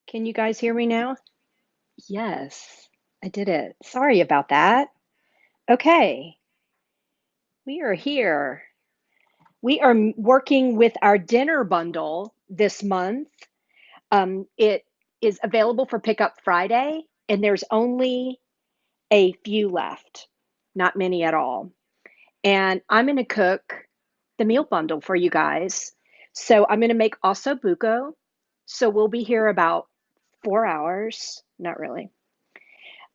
Can you guys hear me now? Yes, I did it. Sorry about that. Okay, we are here. We are working with our dinner bundle this month. It is available for pickup Friday, and there's only a few left, not many at all. And I'm going to cook the meal bundle for you guys. So I'm going to make osso bucco. So we'll be here about 4 hours. Not really.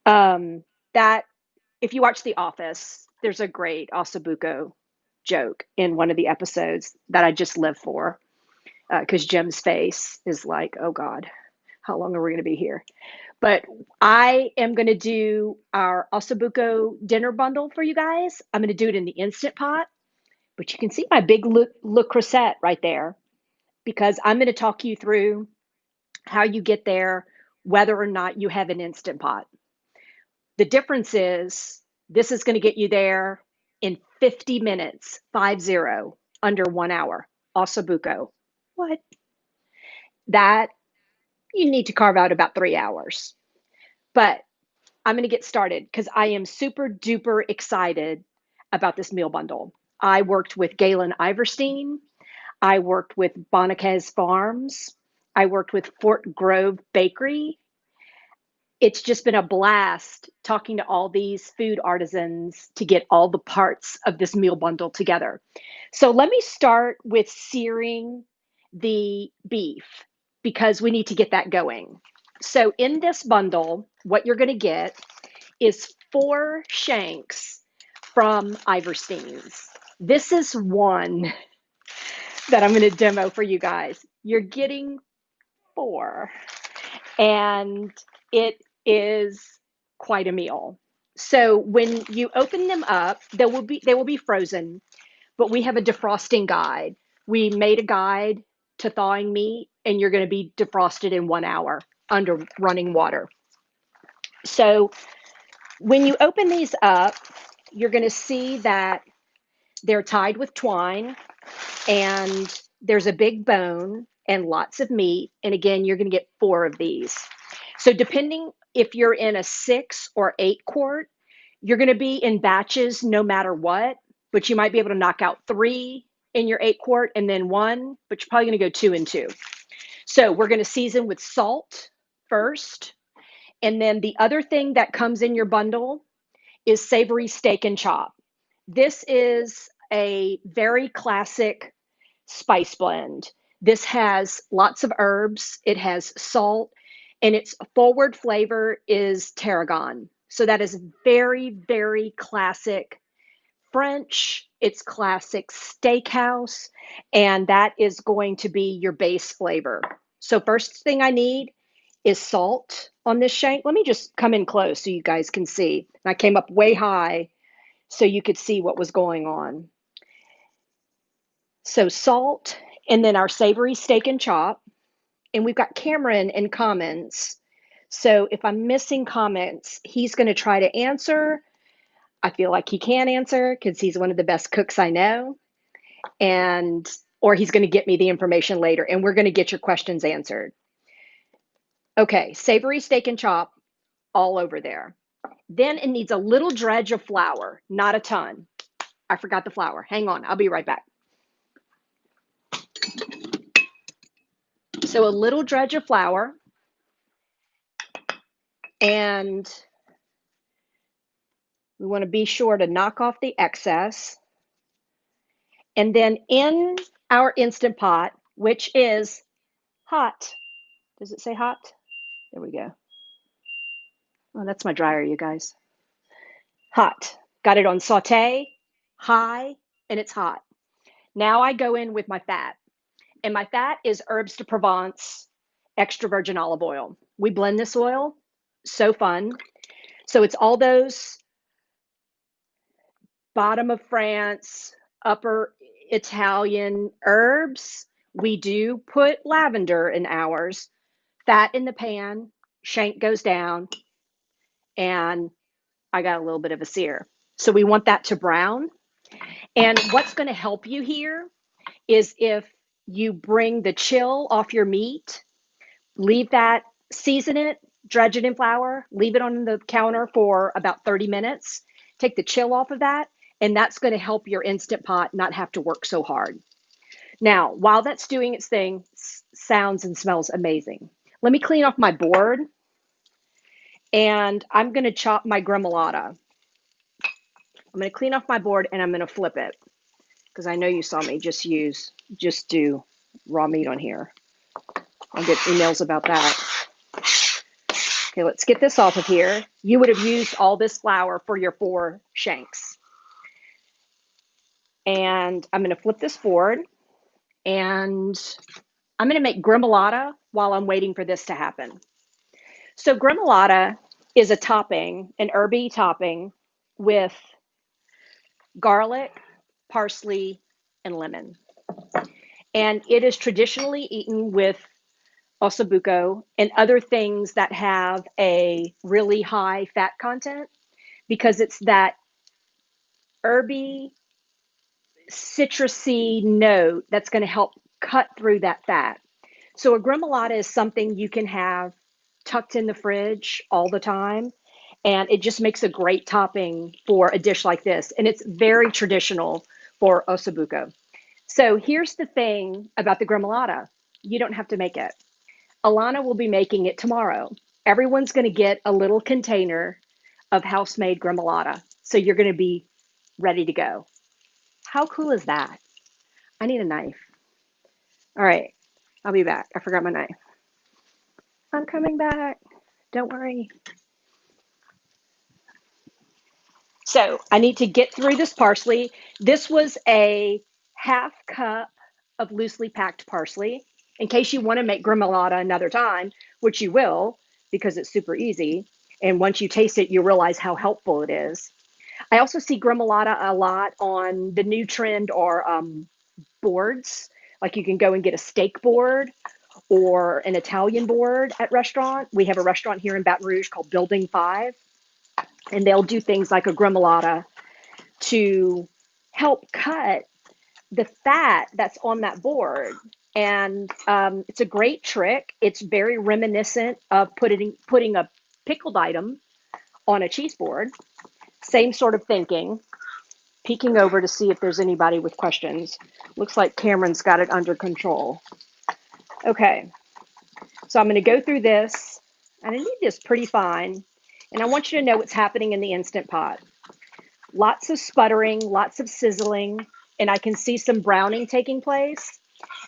That if you watch The Office, there's a great Ossobuco joke in one of the episodes that I just live for because Jim's face is like, oh God, how long are we going to be here? But I am going to do our Ossobuco dinner bundle for you guys. I'm going to do it in the Instant Pot, but you can see my big Le Creuset right there because I'm going to talk you through how you get there, whether or not you have an Instant Pot. The difference is this is going to get you there in 50 minutes, 50, under 1 hour. Ossobuco. What? That you need to carve out about 3 hours. But I'm going to get started because I am super duper excited about this meal bundle. I worked with Galen Iverstein. I worked with Boniquez Farms. I worked with Fort Grove Bakery. It's just been a blast talking to all these food artisans to get all the parts of this meal bundle together. So let me start with searing the beef because we need to get that going. So in this bundle, what you're going to get is 4 shanks from Iverstein's. This is one that I'm going to demo for you guys. You're getting 4 and it is quite a meal. So when you open them up, they will be frozen, but we have a defrosting guide. We made a guide to thawing meat, and you're going to be defrosted in 1 hour under running water. So when you open these up, you're going to see that they're tied with twine, and there's a big bone and lots of meat. And again, you're going to get 4 of these. So depending if you're in a 6 or 8 quart, you're going to be in batches no matter what, but you might be able to knock out 3 in your 8 quart and then 1, but you're probably going to go 2 and 2. So we're going to season with salt first. And then the other thing that comes in your bundle is Savory steak and chop. This is a very classic spice blend. This has lots of herbs, it has salt, and its forward flavor is tarragon. So that is very, very classic French. It's classic steakhouse, and that is going to be your base flavor. So first thing I need is salt on this shank. Let me just come in close so you guys can see. I came up way high so you could see what was going on. So salt, and then our savory steak and chop. And we've got Cameron in comments. So if I'm missing comments, he's going to try to answer. I feel like he can answer because he's one of the best cooks I know. And or he's going to get me the information later and we're going to get your questions answered. Okay, savory steak and chop all over there. Then it needs a little dredge of flour, not a ton. I forgot the flour. Hang on, I'll be right back. So a little dredge of flour, and we want to be sure to knock off the excess. And then in our Instant Pot, which is hot. Does it say hot? There we go. Oh, that's my dryer, you guys. Hot. Got it on saute, high, and it's hot. Now I go in with my fat. And my fat is herbs de Provence, extra virgin olive oil. We blend this oil. So fun. So it's all those bottom of France, upper Italian herbs. We do put lavender in ours. Fat in the pan, shank goes down, and I got a little bit of a sear. So we want that to brown. And what's going to help you here is if you bring the chill off your meat, leave that season it, dredge it in flour, leave it on the counter for about 30 minutes, take the chill off of that, and that's going to help your Instant Pot not have to work so hard. Now, while that's doing its thing, sounds and smells amazing. Let me clean off my board, and I'm going to chop my Gremolata. I'm going to clean off my board, and I'm going to flip it, because I know you saw me just do raw meat on here. I'll get emails about that. Okay, let's get this off of here. You would have used all this flour for your 4 shanks. And I'm going to flip this board, and I'm going to make Gremolata while I'm waiting for this to happen. So Gremolata is a topping, an herby topping with garlic, parsley, and lemon. And it is traditionally eaten with osso bucco and other things that have a really high fat content, because it's that herby, citrusy note that's going to help cut through that fat. So a Gremolata is something you can have tucked in the fridge all the time, and it just makes a great topping for a dish like this. And it's very traditional for osso bucco. So here's the thing about the Gremolata. You don't have to make it. Alana will be making it tomorrow. Everyone's going to get a little container of house-made Gremolata. So you're going to be ready to go. How cool is that? I need a knife. All right, I'll be back. I forgot my knife. I'm coming back. Don't worry. So I need to get through this parsley. This was a half cup of loosely packed parsley, in case you want to make Gremolata another time, which you will, because it's super easy. And once you taste it, you realize how helpful it is. I also see Gremolata a lot on the new trend or boards. Like you can go and get a steak board or an Italian board at restaurant. We have a restaurant here in Baton Rouge called Building 5, and they'll do things like a Gremolata to help cut the fat that's on that board. And it's a great trick. It's very reminiscent of putting a pickled item on a cheese board. Same sort of thinking. Peeking over to see if there's anybody with questions. Looks like Cameron's got it under control. Okay, so I'm going to go through this, and I need this pretty fine, and I want you to know what's happening in the Instant Pot. Lots of sputtering, lots of sizzling, and I can see some browning taking place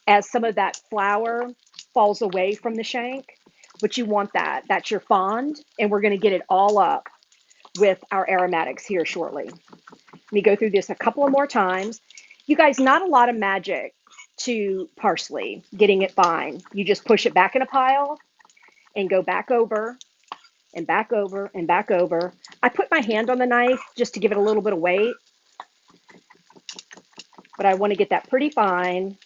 as some of that flour falls away from the shank, but you want that. That's your fond, and we're going to get it all up with our aromatics here shortly. Let me go through this a couple of more times. You guys, not a lot of magic to parsley, getting it fine. You just push it back in a pile and go back over and back over and back over. I put my hand on the knife just to give it a little bit of weight, but I want to get that pretty fine.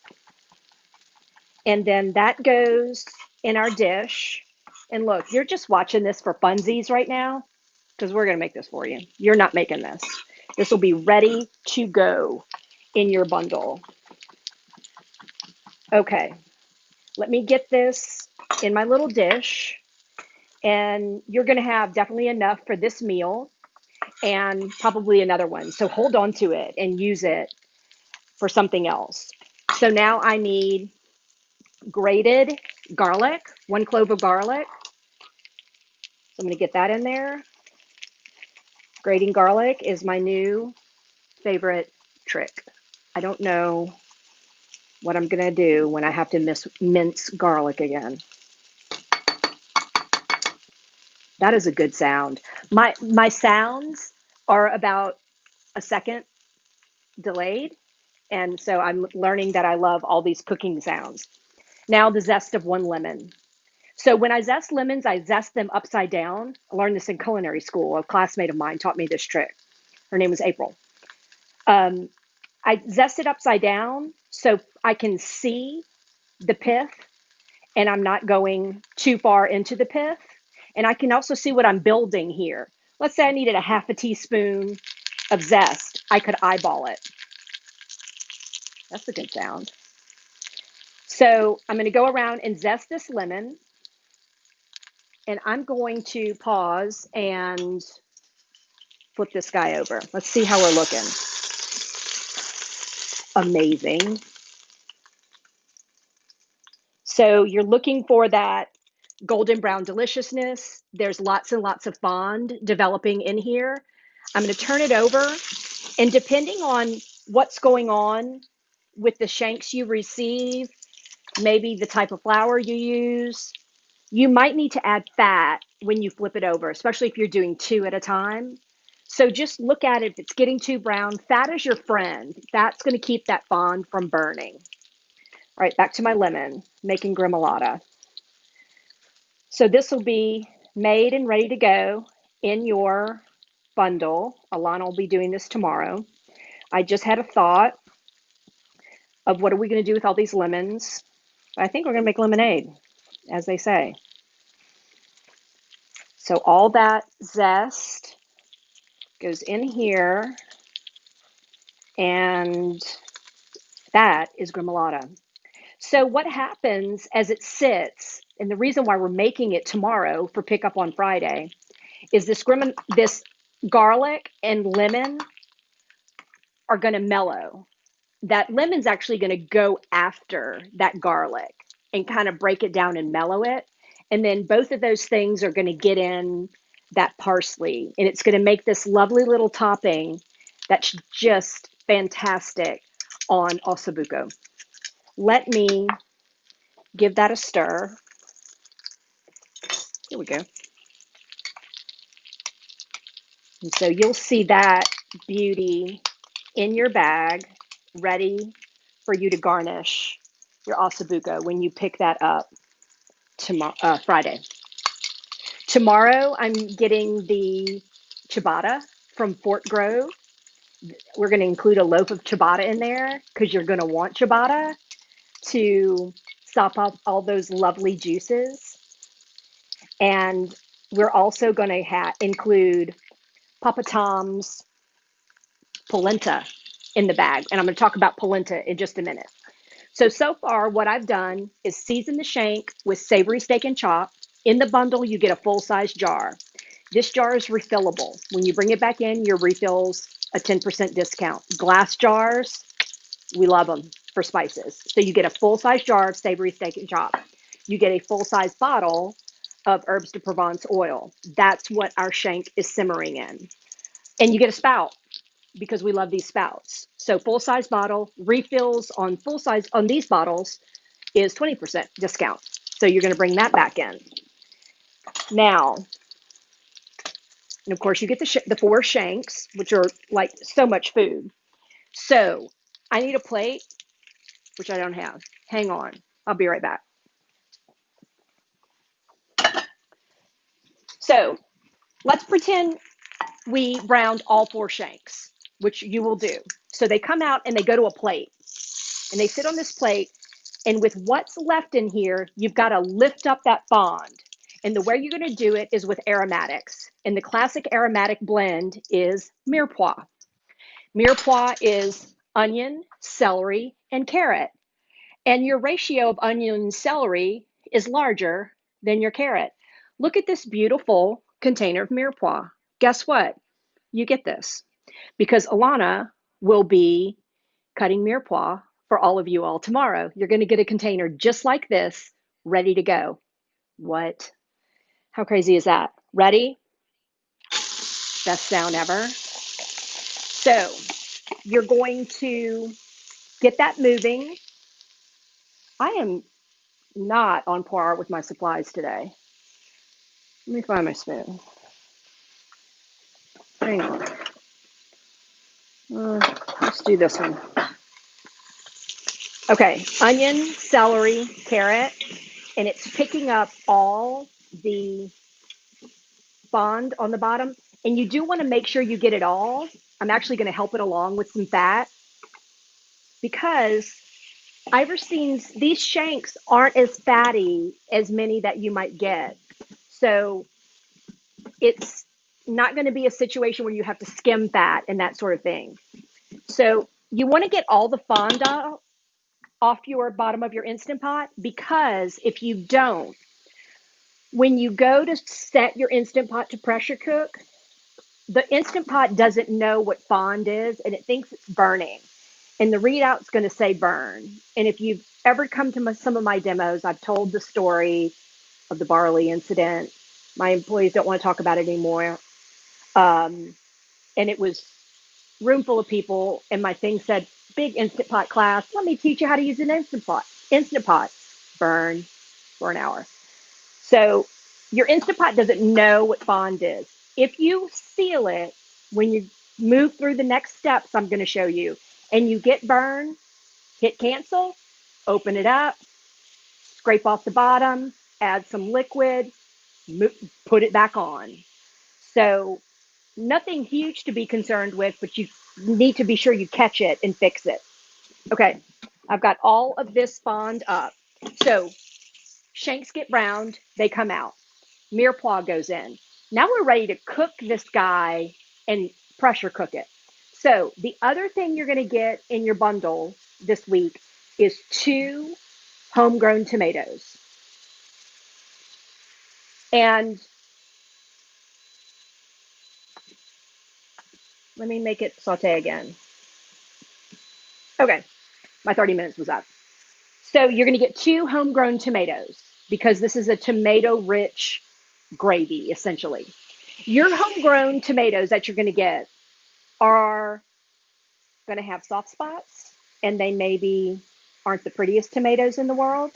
And then that goes in our dish. And look, you're just watching this for funsies right now, because we're going to make this for you. You're not making this. This will be ready to go in your bundle. Okay, let me get this in my little dish, and you're going to have definitely enough for this meal and probably another one. So hold on to it and use it for something else. So now I need grated garlic, 1 clove of garlic. So I'm going to get that in there. Grating garlic is my new favorite trick. I don't know what I'm going to do when I have to mince garlic again. That is a good sound. My sounds are about a second delayed, and so I'm learning that I love all these cooking sounds. Now the zest of 1 lemon. So when I zest lemons, I zest them upside down. I learned this in culinary school. A classmate of mine taught me this trick. Her name was April. I zest it upside down so I can see the pith, and I'm not going too far into the pith. And I can also see what I'm building here. Let's say I needed a half a teaspoon of zest. I could eyeball it. That's a good sound. So I'm going to go around and zest this lemon. And I'm going to pause and flip this guy over. Let's see how we're looking. Amazing. So you're looking for that golden brown deliciousness. There's lots and lots of fond developing in here. I'm going to turn it over, and depending on what's going on with the shanks you receive, maybe the type of flour you use, you might need to add fat when you flip it over, especially if you're doing two at a time. So just look at it. If it's getting too brown, fat is your friend. That's going to keep that fond from burning. All right, back to my lemon, making gremolata. So this will be made and ready to go in your bundle. Alana will be doing this tomorrow. I just had a thought of what are we going to do with all these lemons. I think we're going to make lemonade, as they say. So all that zest goes in here, and that is gremolata. So what happens as it sits, and the reason why we're making it tomorrow for pickup on Friday, is this garlic and lemon are going to mellow. That lemon's actually going to go after that garlic and kind of break it down and mellow it. And then both of those things are going to get in that parsley, and it's going to make this lovely little topping that's just fantastic on osso bucco. Let me give that a stir. Here we go. And so you'll see that beauty in your bag, ready for you to garnish your osso bucco when you pick that up tomorrow, Friday. Tomorrow, I'm getting the ciabatta from Fort Grove. We're going to include a loaf of ciabatta in there because you're going to want ciabatta to sop up all those lovely juices. And we're also going to include Papa Tom's polenta in the bag. And I'm going to talk about polenta in just a minute. So far, what I've done is season the shank with savory steak and chop. In the bundle, you get a full-size jar. This jar is refillable. When you bring it back in, your refills a 10% discount. Glass jars, we love them for spices. So you get a full-size jar of savory steak and chop. You get a full-size bottle of herbs de Provence oil. That's what our shank is simmering in. And you get a spout because we love these spouts. So full-size bottle, refills on full-size on these bottles is 20% discount. So you're going to bring that back in. Now, and of course, you get the 4 shanks, which are like so much food. So I need a plate, which I don't have. Hang on. I'll be right back. So let's pretend we browned all 4 shanks, which you will do. So they come out and they go to a plate, and they sit on this plate. And with what's left in here, you've got to lift up that fond. And the way you're going to do it is with aromatics. And the classic aromatic blend is Mirepoix. Mirepoix is onion, celery, and carrot. And your ratio of onion and celery is larger than your carrot. Look at this beautiful container of Mirepoix. Guess what? You get this because Alana will be cutting Mirepoix for all of you all tomorrow. You're going to get a container just like this, ready to go. What? How crazy is that? Ready? Best sound ever. So you're going to get that moving. I am not on par with my supplies today. Let me find my spoon. Hang on. Let's do this one. Okay, onion, celery, carrot, and it's picking up all the fond on the bottom. And you do want to make sure you get it all. I'm actually going to help it along with some fat because Iverstein's, these shanks aren't as fatty as many that you might get. So it's not going to be a situation where you have to skim fat and that sort of thing. So you want to get all the fond off your bottom of your Instant Pot because if you don't, When you go to set your Instant Pot to pressure cook, the Instant Pot doesn't know what fond is and it thinks it's burning. And the readout's going to say burn. And if you've ever come to some of my demos, I've told the story of the barley incident. My employees don't want to talk about it anymore. And it was room full of people, and my thing said, big Instant Pot class, let me teach you how to use an Instant Pot. Instant Pot, burn for an hour. So your Instant Pot doesn't know what fond is. If you seal it, when you move through the next steps I'm going to show you, and you get burn, hit cancel, open it up, scrape off the bottom, add some liquid, put it back on. So nothing huge to be concerned with, but you need to be sure you catch it and fix it. Okay, I've got all of this fond up. So shanks get browned, they come out. Mirepoix goes in. Now we're ready to cook this guy and pressure cook it. So the other thing you're going to get in your bundle this week is 2 homegrown tomatoes. And let me make it saute again. Okay, my 30 minutes was up. So you're going to get 2 homegrown tomatoes because this is a tomato-rich gravy, essentially. Your homegrown tomatoes that you're going to get are going to have soft spots, and they maybe aren't the prettiest tomatoes in the world,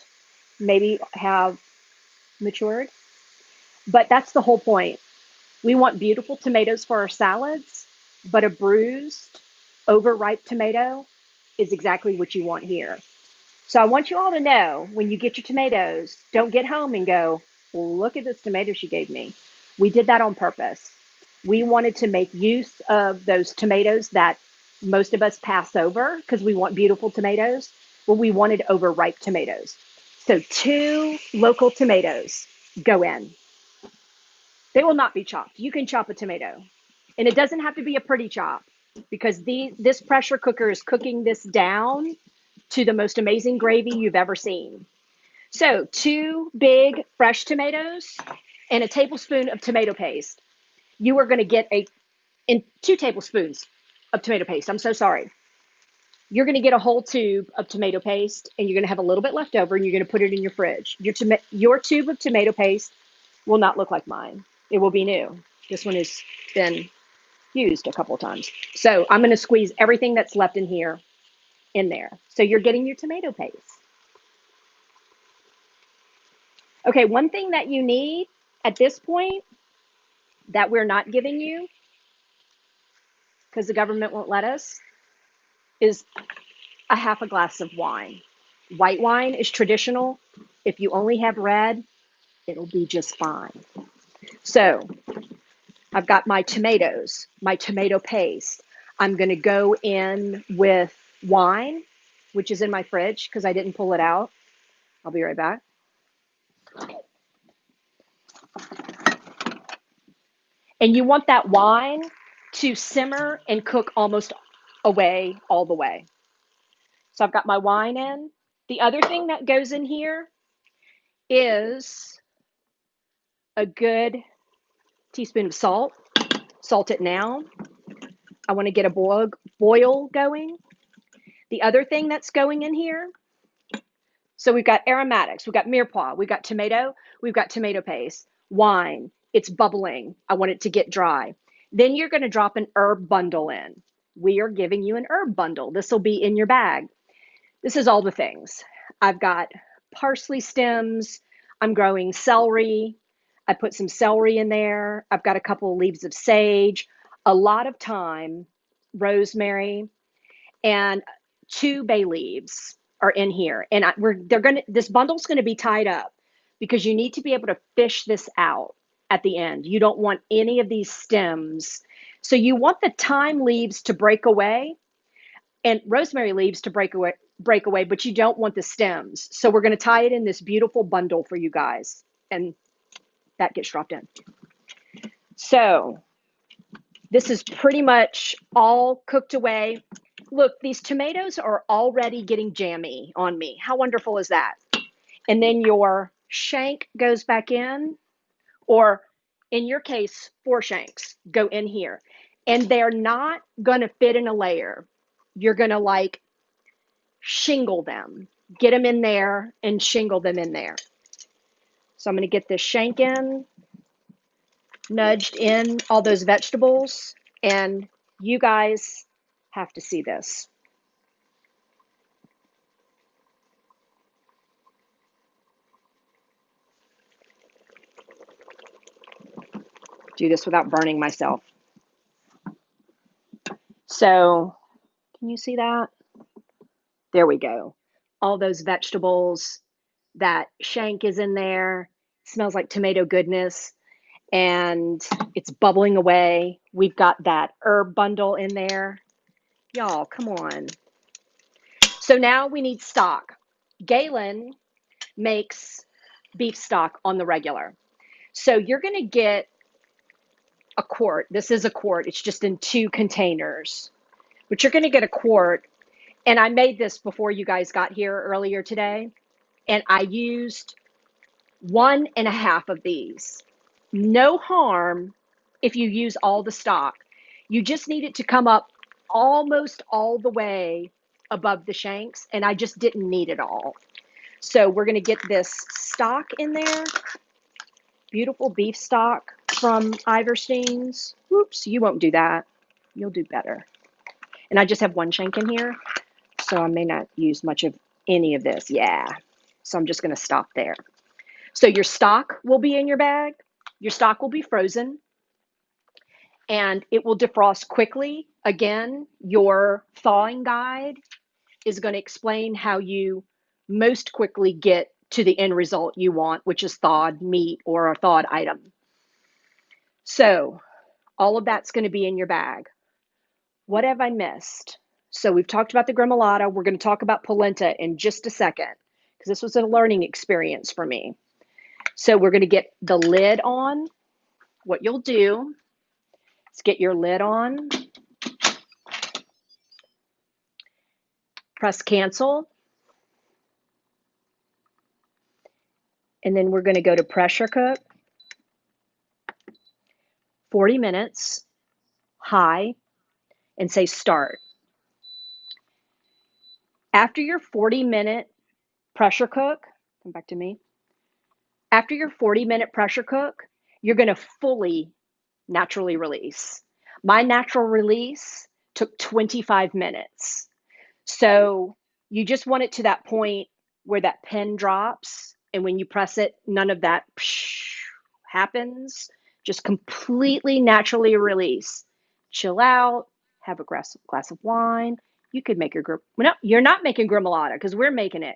maybe have matured. But that's the whole point. We want beautiful tomatoes for our salads, but a bruised, overripe tomato is exactly what you want here. So I want you all to know, when you get your tomatoes, don't get home and go, well, look at this tomato she gave me. We did that on purpose. We wanted to make use of those tomatoes that most of us pass over because we want beautiful tomatoes. Well, we wanted overripe tomatoes. So 2 local tomatoes go in. They will not be chopped. You can chop a tomato. And it doesn't have to be a pretty chop because this pressure cooker is cooking this down to the most amazing gravy you've ever seen. So 2 big fresh tomatoes and a tablespoon of tomato paste. You are going to get in 2 tablespoons of tomato paste. I'm so sorry. You're going to get a whole tube of tomato paste and you're going to have a little bit left over and you're going to put it in your fridge. Your tube of tomato paste will not look like mine. It will be new. This one has been used a couple of times. So I'm going to squeeze everything that's left in here in there. So you're getting your tomato paste. Okay, one thing that you need at this point that we're not giving you because the government won't let us is a half a glass of wine. White wine is traditional. If you only have red, it'll be just fine. So I've got my tomatoes, my tomato paste. I'm going to go in with wine, which is in my fridge because I didn't pull it out. I'll be right back. And you want that wine to simmer and cook almost away all the way. So I've got my wine in. The other thing that goes in here is a good teaspoon of salt. Salt it now. I want to get a boil going. The other thing that's going in here, so we've got aromatics, we've got mirepoix, we've got tomato paste, wine. It's bubbling. I want it to get dry. Then you're going to drop an herb bundle in. We are giving you an herb bundle. This will be in your bag. This is all the things. I've got parsley stems. I'm growing celery. I put some celery in there. I've got a couple of leaves of sage, a lot of thyme, rosemary, and 2 bay leaves are in here. And this bundle's going to be tied up because you need to be able to fish this out at the end. You don't want any of these stems. So you want the thyme leaves to break away and rosemary leaves to break away, but you don't want the stems. So we're going to tie it in this beautiful bundle for you guys. And that gets dropped in. So this is pretty much all cooked away. Look, these tomatoes are already getting jammy on me. How wonderful is that? And then your shank goes back in. or in your case, 4 shanks go in here. And they're not going to fit in a layer. You're going to like shingle them, get them in there and shingle them in there. So I'm going to get this shank in, nudged in all those vegetables, and you guys have to see this. Do this without burning myself. So, can you see that? There we go. All those vegetables, that shank is in there. Smells like tomato goodness, and it's bubbling away. We've got that herb bundle in there. Y'all, come on. So now we need stock. Galen makes beef stock on the regular. So you're going to get a quart. This is a quart. It's just in 2 containers. But you're going to get a quart. And I made this before you guys got here earlier today. And I used 1.5 of these. No harm if you use all the stock. You just need it to come up almost all the way above the shanks. And I just didn't need it all. So we're going to get this stock in there. Beautiful beef stock from Iverstein's. Oops, you won't do that. You'll do better. And I just have 1 shank in here, so I may not use much of any of this. Yeah, so I'm just going to stop there. So your stock will be in your bag. Your stock will be frozen, and it will defrost quickly. Again, your thawing guide is going to explain how you most quickly get to the end result you want, which is thawed meat or a thawed item. So all of that's going to be in your bag. What have I missed? So we've talked about the Gremolata. We're going to talk about polenta in just a second, because this was a learning experience for me. So we're going to get the lid on. What you'll do is get your lid on, press cancel, and then we're going to go to pressure cook, 40 minutes, high, and say start. After your 40-minute pressure cook, come back to me. After your 40-minute pressure cook, you're going to fully naturally release. My natural release took 25 minutes. So you just want it to that point where that pin drops, and when you press it, none of that happens. Just completely naturally release. Chill out, have a glass of wine. You could make your no, you're not making Gremolata because we're making it.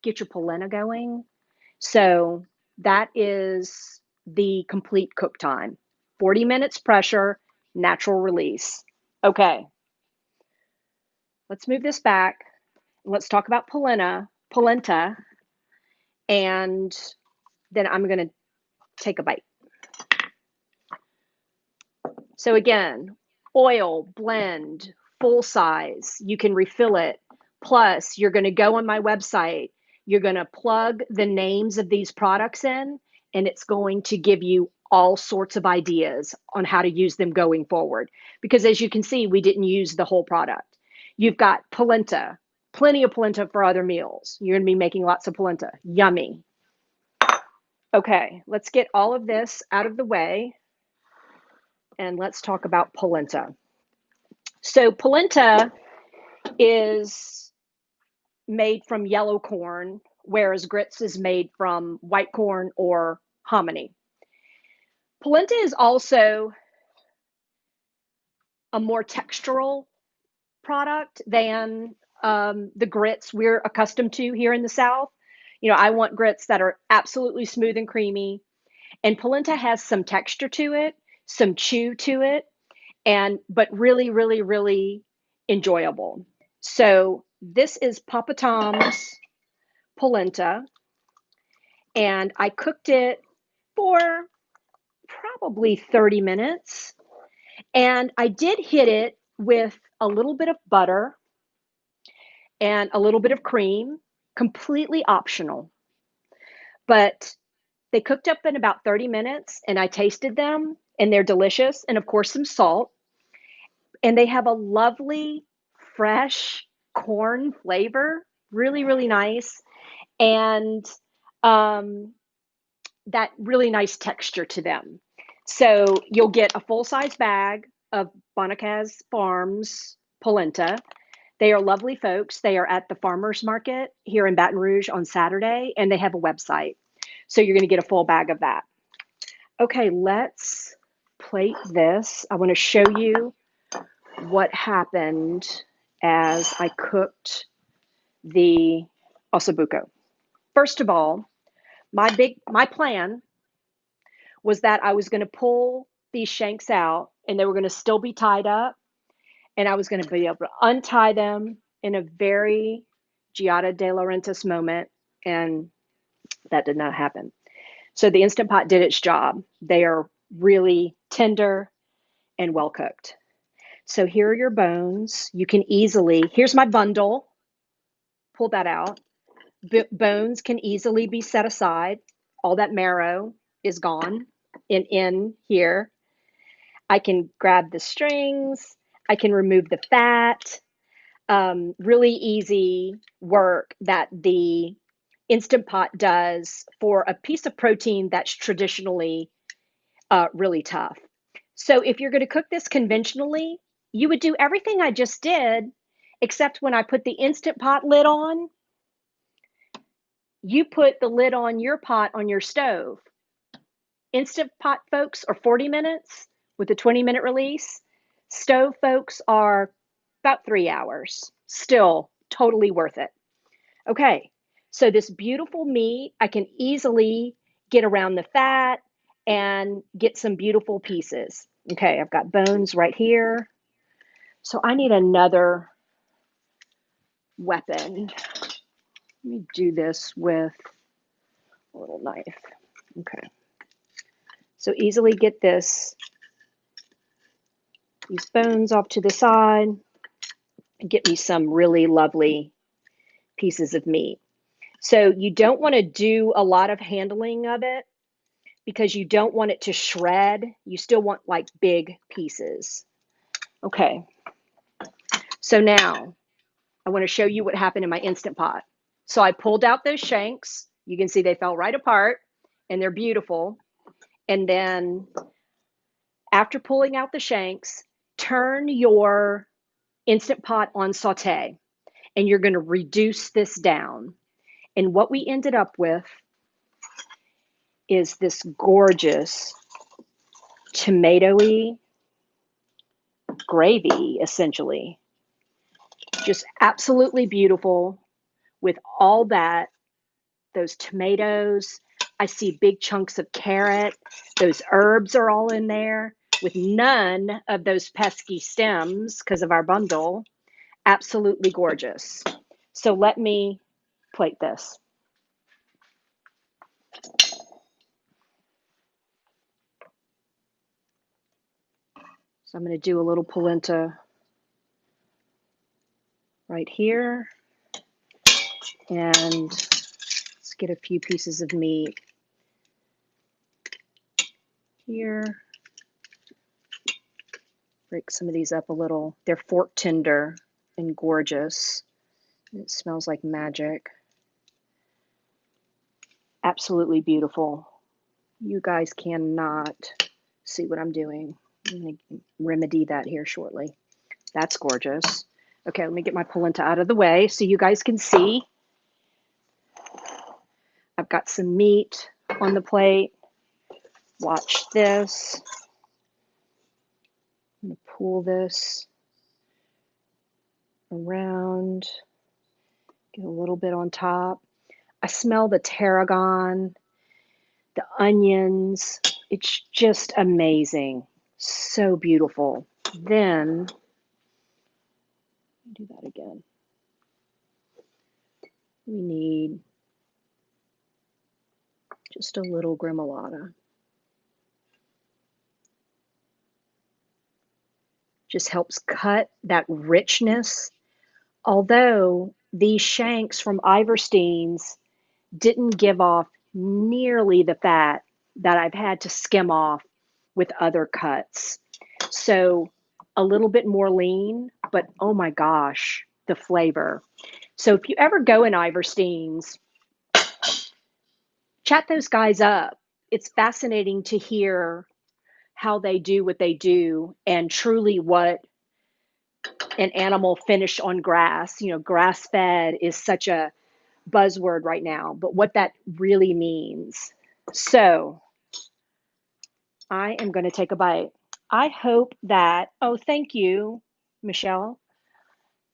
Get your polenta going. So that is the complete cook time. 40 minutes pressure, natural release. Okay. Let's move this back. Let's talk about polenta, and then I'm going to take a bite. So again, oil, blend, full size. You can refill it. Plus, you're going to go on my website. You're going to plug the names of these products in, and it's going to give you all sorts of ideas on how to use them going forward. Because as you can see, we didn't use the whole product. You've got polenta, plenty of polenta for other meals. You're going to be making lots of polenta. Yummy. Okay, let's get all of this out of the way, and let's talk about polenta. So polenta is made from yellow corn, whereas grits is made from white corn or hominy. Polenta is also a more textural product than the grits we're accustomed to here in the South. You know, I want grits that are absolutely smooth and creamy, and polenta has some texture to it, some chew to it, but really, really, really enjoyable. So this is Papa Tom's polenta, and I cooked it for probably 30 minutes. And I did hit it with a little bit of butter and a little bit of cream, completely optional. But They cooked up in about 30 minutes and I tasted them and they're delicious. And of course, some salt. And they have a lovely, fresh corn flavor, really, really nice. And um, that really nice texture to them. So you'll get a full size bag of Bonacaz Farms polenta. They are lovely folks. They are at the farmers market here in Baton Rouge on Saturday, and they have a website. So you're going to get a full bag of that. Okay, let's plate this. I want to show you what happened as I cooked the osso bucco. First of all, my plan was that I was going to pull these shanks out and they were going to still be tied up, and I was going to be able to untie them in a very Giada de Laurentiis moment, and that did not happen. So the Instant Pot did its job. They are really tender and well cooked. So here are your bones. You can easily, here's my bundle, pull that out. Bones can easily be set aside. All that marrow is gone in here. I can grab the strings. I can remove the fat. Really easy work that the Instant Pot does for a piece of protein that's traditionally really tough. So if you're going to cook this conventionally, you would do everything I just did, except when I put the Instant Pot lid on, you put the lid on your pot on your stove. Instant Pot folks are 40 minutes with a 20-minute release. Stove folks are about 3 hours. Still totally worth it. Okay, so this beautiful meat, I can easily get around the fat and get some beautiful pieces. Okay, I've got bones right here. So I need another weapon. Let me do this with a little knife. Okay. So easily get these bones off to the side and get me some really lovely pieces of meat. So you don't want to do a lot of handling of it because you don't want it to shred. You still want like big pieces. Okay. So now I want to show you what happened in my Instant Pot. So I pulled out those shanks. You can see they fell right apart and they're beautiful. And then after pulling out the shanks, turn your Instant Pot on saute and you're going to reduce this down. And what we ended up with is this gorgeous tomatoey gravy, essentially. Just absolutely beautiful with all that, those tomatoes. I see big chunks of carrot. Those herbs are all in there with none of those pesky stems because of our bundle. Absolutely gorgeous. So let me plate this. So I'm going to do a little polenta right here. And let's get a few pieces of meat here. Break some of these up a little. They're fork tender and gorgeous. It smells like magic. Absolutely beautiful. You guys cannot see what I'm doing. I'm going to remedy that here shortly. That's gorgeous. Okay, let me get my polenta out of the way so you guys can see. I've got some meat on the plate. Watch this. I'm going to pull this around, get a little bit on top. I smell the tarragon, the onions. It's just amazing. So beautiful. Then, do that again. We need just a little Gremolata. Just helps cut that richness. Although these shanks from Iverstein's didn't give off nearly the fat that I've had to skim off with other cuts. So a little bit more lean, but oh my gosh, the flavor. So if you ever go in Iverstein's, chat those guys up. It's fascinating to hear how they do what they do and truly what an animal finished on grass. You know, grass fed is such a buzzword right now, but what that really means. So I am going to take a bite. I hope that, oh, thank you, Michelle.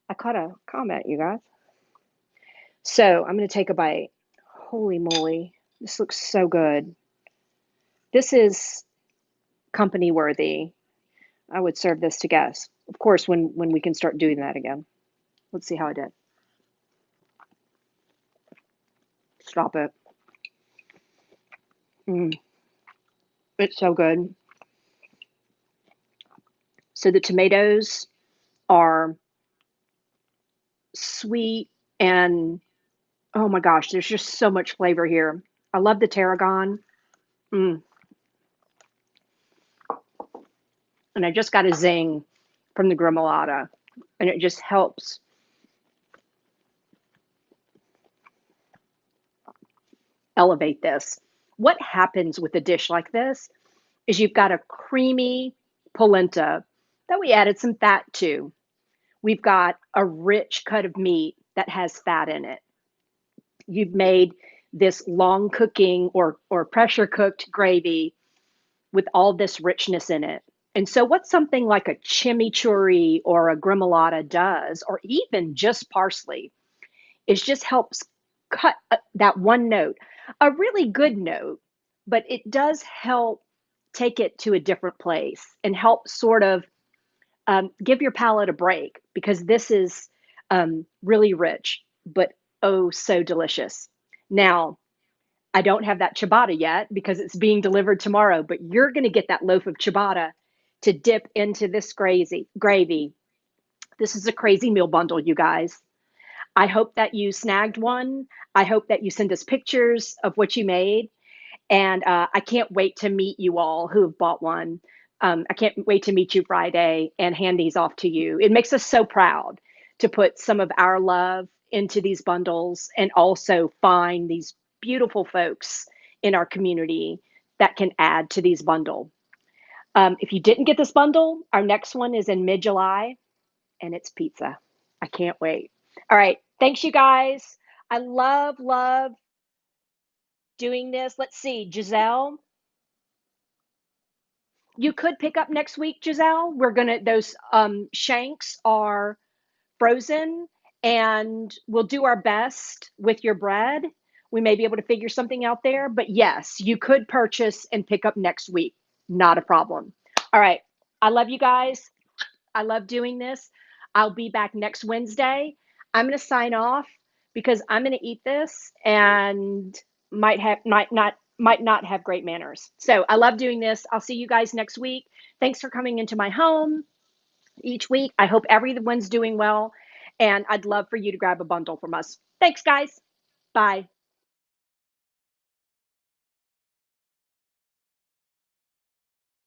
I caught a comment, you guys. So I'm going to take a bite. Holy moly. This looks so good. This is company worthy. I would serve this to guests. Of course, when we can start doing that again. Let's see how I did. Stop it. It's so good. So the tomatoes are sweet and oh my gosh, there's just so much flavor here. I love the tarragon. Mm. And I just got a zing from the Gremolata, and it just helps elevate this. What happens with a dish like this is you've got a creamy polenta that we added some fat to. We've got a rich cut of meat that has fat in it. You've made this long cooking or pressure cooked gravy with all this richness in it. And so, what something like a chimichurri or a gremolata does, or even just parsley, is just helps cut that one note, a really good note, but it does help take it to a different place and help sort of give your palate a break because this is really rich, but oh, so delicious. Now, I don't have that ciabatta yet because it's being delivered tomorrow, but you're going to get that loaf of ciabatta to dip into this gravy. This is a crazy meal bundle, you guys. I hope that you snagged one. I hope that you send us pictures of what you made. And I can't wait to meet you all who have bought one. I can't wait to meet you Friday and hand these off to you. It makes us so proud to put some of our love into these bundles and also find these beautiful folks in our community that can add to these bundle. If you didn't get this bundle, our next one is in mid-July and it's pizza. I can't wait. All right. Thanks, you guys. I love doing this. Let's see, Giselle. You could pick up next week, Giselle. We're gonna those shanks are frozen, and we'll do our best with your bread. We may be able to figure something out there, but yes, you could purchase and pick up next week. Not a problem. All right. I love you guys. I love doing this. I'll be back next Wednesday. I'm going to sign off because I'm going to eat this and might not have great manners. So I love doing this. I'll see you guys next week. Thanks for coming into my home each week. I hope everyone's doing well, and I'd love for you to grab a bundle from us. Thanks, guys. Bye.